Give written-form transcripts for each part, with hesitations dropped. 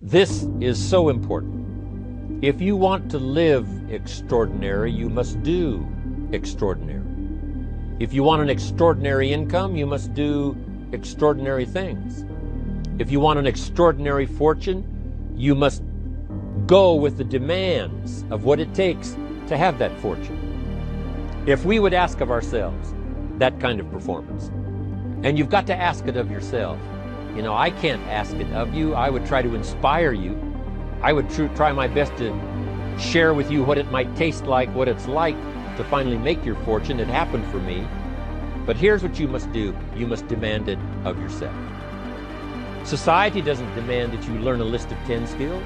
This is so important. If you want to live extraordinary, you must do extraordinary. If you want an extraordinary income, you must do extraordinary things. If you want an extraordinary fortune, you must go with the demands of what it takes to have that fortune. If we would ask of ourselves that kind of performance, and you've got to ask it of yourself. You know, I can't ask it of you. I would try to inspire you. I would try my best to share with you what it might taste like, what it's like to finally make your fortune. It happened for me. But here's what you must do. You must demand it of yourself. Society doesn't demand that you learn a list of 10 skills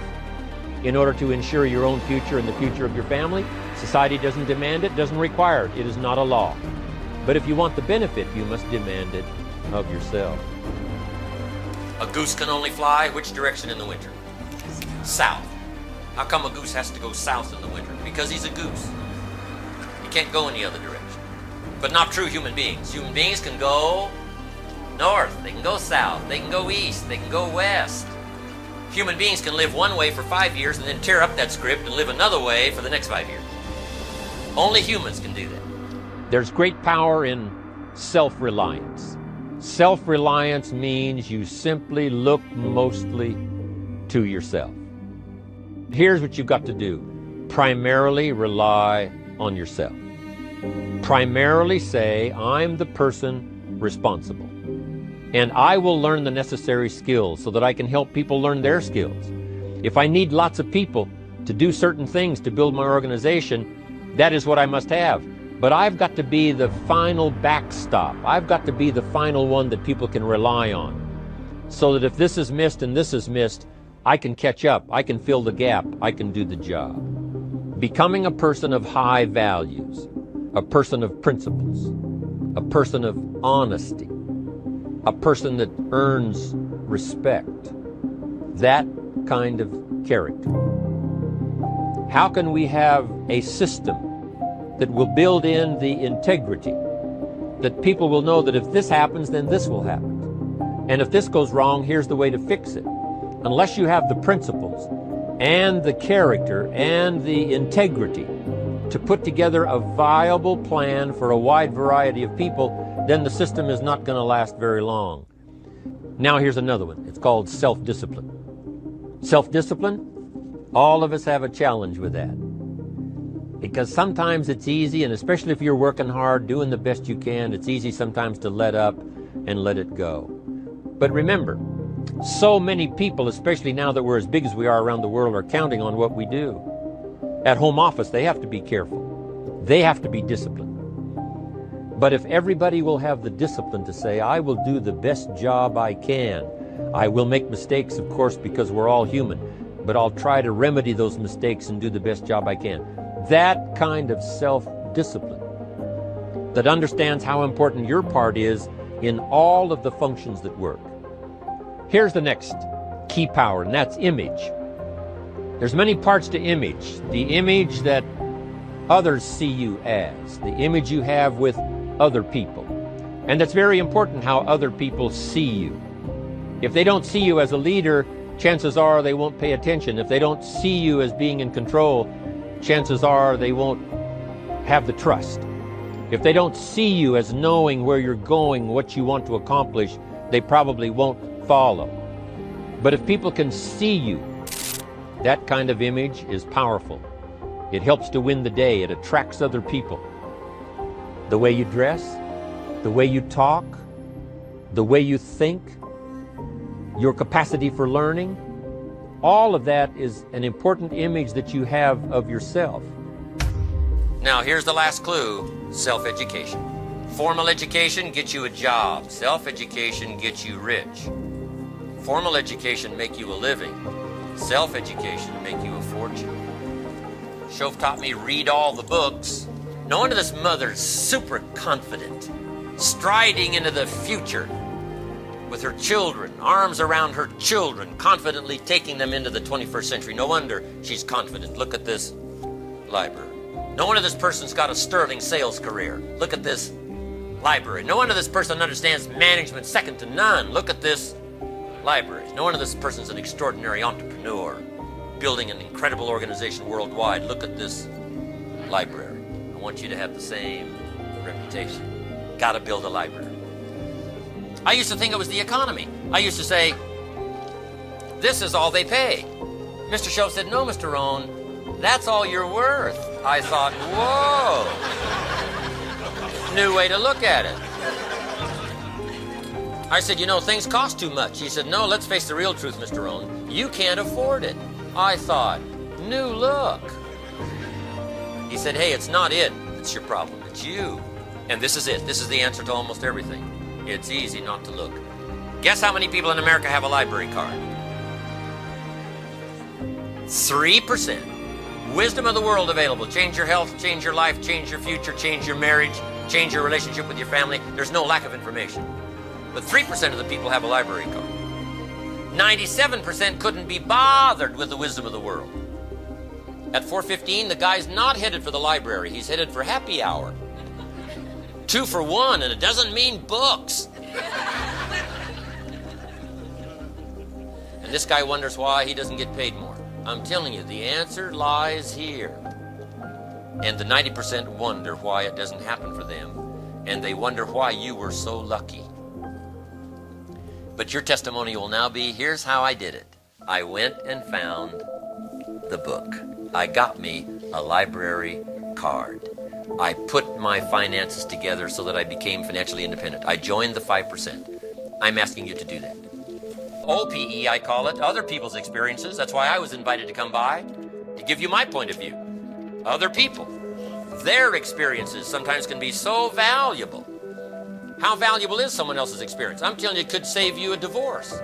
in order to ensure your own future and the future of your family. Society doesn't demand it, doesn't require it. It is not a law. But if you want the benefit, you must demand it of yourself. A goose can only fly which direction in the winter? South. How come a goose has to go south in the winter? Because he's a goose. He can't go any other direction. But not true human beings. Human beings can go north, they can go south, they can go east, they can go west. Human beings can live one way for 5 years and then tear up that script and live another way for the next 5 years. Only humans can do that. There's great power in self-reliance. Self-reliance means you simply look mostly to yourself. Here's what you've got to do. Primarily rely on yourself. Primarily say, I'm the person responsible. And I will learn the necessary skills so that I can help people learn their skills. If I need lots of people to do certain things to build my organization, that is what I must have. But I've got to be the final backstop. I've got to be the final one that people can rely on. So that if this is missed and this is missed, I can catch up, I can fill the gap, I can do the job. Becoming a person of high values, a person of principles, a person of honesty, a person that earns respect, that kind of character. How can we have a system that will build in the integrity, that people will know that if this happens, then this will happen. And if this goes wrong, here's the way to fix it. Unless you have the principles and the character and the integrity to put together a viable plan for a wide variety of people, then the system is not going to last very long. Now here's another one. It's called self-discipline. Self-discipline, all of us have a challenge with that. Because sometimes it's easy, and especially if you're working hard, doing the best you can, it's easy sometimes to let up and let it go. But remember, so many people, especially now that we're as big as we are around the world, are counting on what we do. At home office, they have to be careful. They have to be disciplined. But if everybody will have the discipline to say, I will do the best job I can. I will make mistakes, of course, because we're all human, but I'll try to remedy those mistakes and do the best job I can. That kind of self-discipline that understands how important your part is in all of the functions that work. Here's the next key power, and that's image. There's many parts to image. The image that others see you as, the image you have with other people. And that's very important how other people see you. If they don't see you as a leader, chances are they won't pay attention. If they don't see you as being in control, chances are they won't have the trust. If they don't see you as knowing where you're going, what you want to accomplish, they probably won't follow. But if people can see you, that kind of image is powerful. It helps to win the day. It attracts other people. The way you dress, the way you talk, the way you think, your capacity for learning, all of that is an important image that you have of yourself. Now here's the last clue, self-education. Formal education gets you a job. Self-education gets you rich. Formal education make you a living. Self-education make you a fortune. Shove taught me read all the books. No wonder this mother's super confident, striding into the future with her children, arms around her children, confidently taking them into the 21st century. No wonder she's confident. Look at this library. No wonder this person's got a sterling sales career. Look at this library. No wonder this person understands management second to none. Look at this libraries. No wonder this person's an extraordinary entrepreneur, building an incredible organization worldwide. Look at this library. I want you to have the same reputation. Got to build a library. I used to think it was the economy. I used to say, this is all they pay. Mr. Shoaff said, no, Mr. Rohn, that's all you're worth. I thought, whoa. New way to look at it. I said, you know, things cost too much. He said, no, let's face the real truth, Mr. Rohn. You can't afford it. I thought, new look. He said, hey, it's not it. It's your problem. It's you. And this is it. This is the answer to almost everything. It's easy not to look. Guess how many people in America have a library card? 3%. Wisdom of the world available. Change your health, change your life, change your future, change your marriage, change your relationship with your family. There's no lack of information. But 3% of the people have a library card. 97% couldn't be bothered with the wisdom of the world. At 4:15, the guy's not headed for the library. He's headed for happy hour. 2 for 1, and it doesn't mean books. And this guy wonders why he doesn't get paid more. I'm telling you, the answer lies here. And the 90% wonder why it doesn't happen for them. And they wonder why you were so lucky. But your testimony will now be, here's how I did it. I went and found the book. I got me a library card. I put my finances together so that I became financially independent. I joined the 5%. I'm asking you to do that. OPE, I call it, other people's experiences. That's why I was invited to come by, to give you my point of view. Other people, their experiences sometimes can be so valuable. How valuable is someone else's experience? I'm telling you, it could save you a divorce.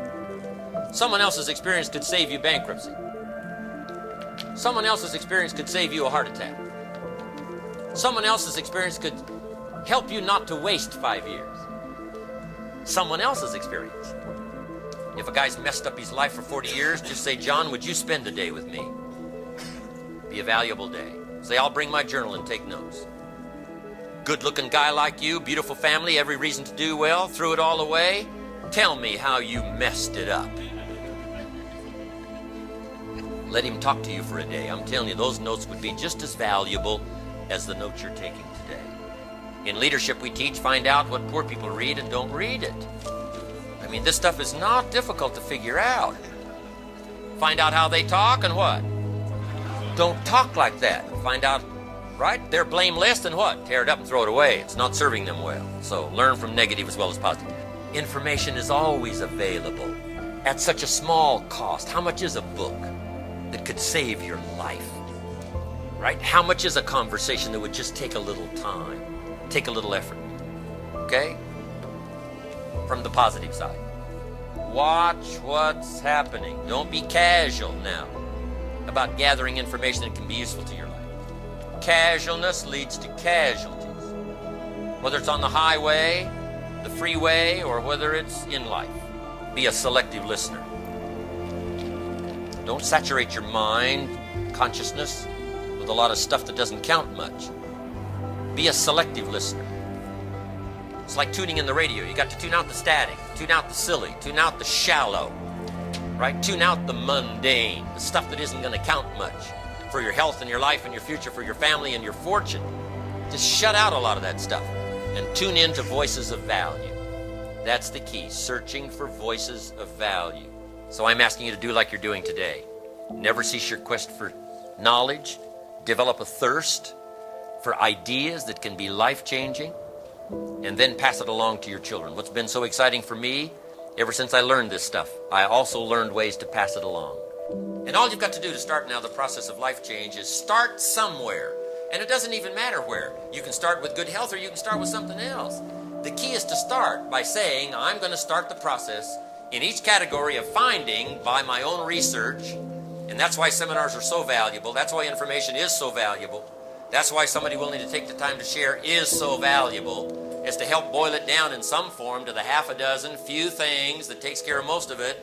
Someone else's experience could save you bankruptcy. Someone else's experience could save you a heart attack. Someone else's experience could help you not to waste 5 years. Someone else's experience. If a guy's messed up his life for 40 years, just say, John, would you spend a day with me? Be a valuable day. Say, I'll bring my journal and take notes. Good-looking guy like you, beautiful family, every reason to do well, threw it all away. Tell me how you messed it up. Let him talk to you for a day. I'm telling you, those notes would be just as valuable as the notes you're taking today. In leadership, we teach, find out what poor people read and don't read it. I mean, this stuff is not difficult to figure out. Find out how they talk and what? Don't talk like that. Find out, right? Their blame list and what? Tear it up and throw it away. It's not serving them well. So learn from negative as well as positive. Information is always available at such a small cost. How much is a book that could save your life? Right? How much is a conversation that would just take a little time, take a little effort? Okay? From the positive side. Watch what's happening. Don't be casual now about gathering information that can be useful to your life. Casualness leads to casualties. Whether it's on the highway, the freeway, or whether it's in life. Be a selective listener. Don't saturate your mind, consciousness, with a lot of stuff that doesn't count much. Be a selective listener. It's like tuning in the radio. You got to tune out the static, tune out the silly, tune out the shallow, right? Tune out the mundane, the stuff that isn't going to count much for your health and your life and your future, for your family and your fortune. Just shut out a lot of that stuff and tune in to voices of value. That's the key, searching for voices of value. So I'm asking you to do like you're doing today. Never cease your quest for knowledge. Develop a thirst for ideas that can be life-changing, and then pass it along to your children. What's been so exciting for me, ever since I learned this stuff, I also learned ways to pass it along. And all you've got to do to start now the process of life change is start somewhere. And it doesn't even matter where. You can start with good health or you can start with something else. The key is to start by saying, I'm going to start the process in each category of finding by my own research. And that's why seminars are so valuable. That's why information is so valuable. That's why somebody willing to take the time to share is so valuable, is to help boil it down in some form to the half a dozen few things that takes care of most of it,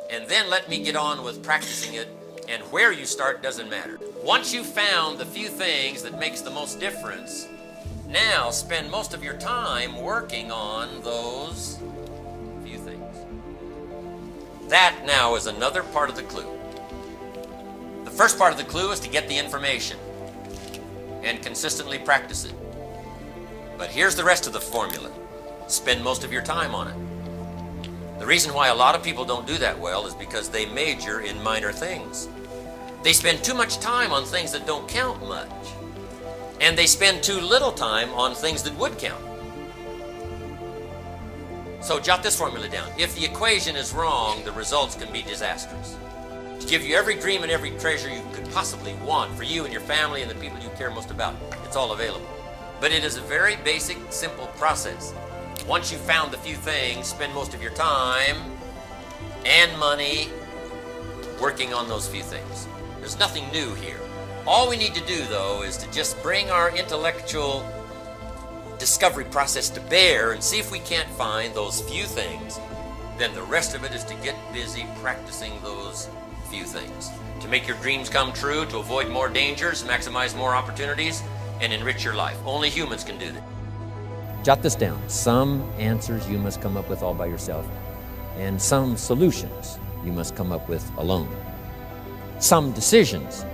and then let me get on with practicing it, and where you start doesn't matter. Once you've found the few things that makes the most difference, now spend most of your time working on those few things. That now is another part of the clue. The first part of the clue is to get the information and consistently practice it. But here's the rest of the formula. Spend most of your time on it. The reason why a lot of people don't do that well is because they major in minor things. They spend too much time on things that don't count much. And they spend too little time on things that would count. So jot this formula down. If the equation is wrong, the results can be disastrous. To give you every dream and every treasure you could possibly want for you and your family and the people you care most about, it's all available. But it is a very basic, simple process. Once you've found the few things, spend most of your time and money working on those few things. There's nothing new here. All we need to do, though, is to just bring our intellectual discovery process to bear and see if we can't find those few things. Then the rest of it is to get busy practicing those few things. To make your dreams come true, to avoid more dangers, maximize more opportunities, and enrich your life. Only humans can do that. Jot this down. Some answers you must come up with all by yourself, and some solutions you must come up with alone. Some decisions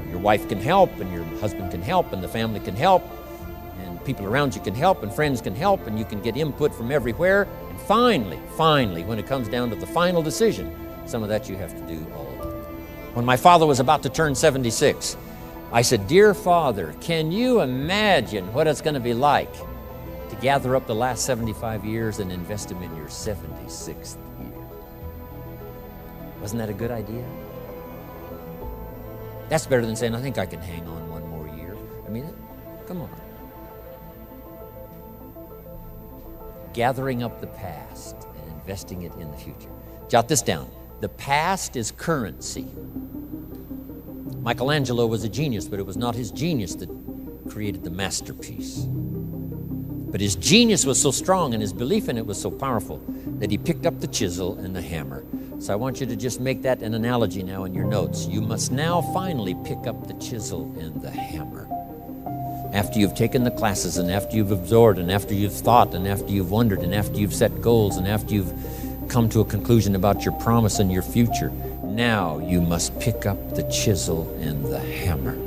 your wife can help, and your husband can help, and the family can help, and people around you can help, and friends can help, and you can get input from everywhere. And finally, when it comes down to the final decision, some of that you have to do all alone. When my father was about to turn 76, I said, "Dear Father, can you imagine what it's going to be like to gather up the last 75 years and invest them in your 76th year?" Wasn't that a good idea? That's better than saying, "I think I can hang on one more year." I mean, come on. Gathering up the past and investing it in the future. Jot this down. The past is currency. Michelangelo was a genius, but it was not his genius that created the masterpiece. But his genius was so strong and his belief in it was so powerful that he picked up the chisel and the hammer. So I want you to just make that an analogy now in your notes. You must now finally pick up the chisel and the hammer. After you've taken the classes, and after you've absorbed, and after you've thought, and after you've wondered, and after you've set goals, and after you've come to a conclusion about your promise and your future, now you must pick up the chisel and the hammer.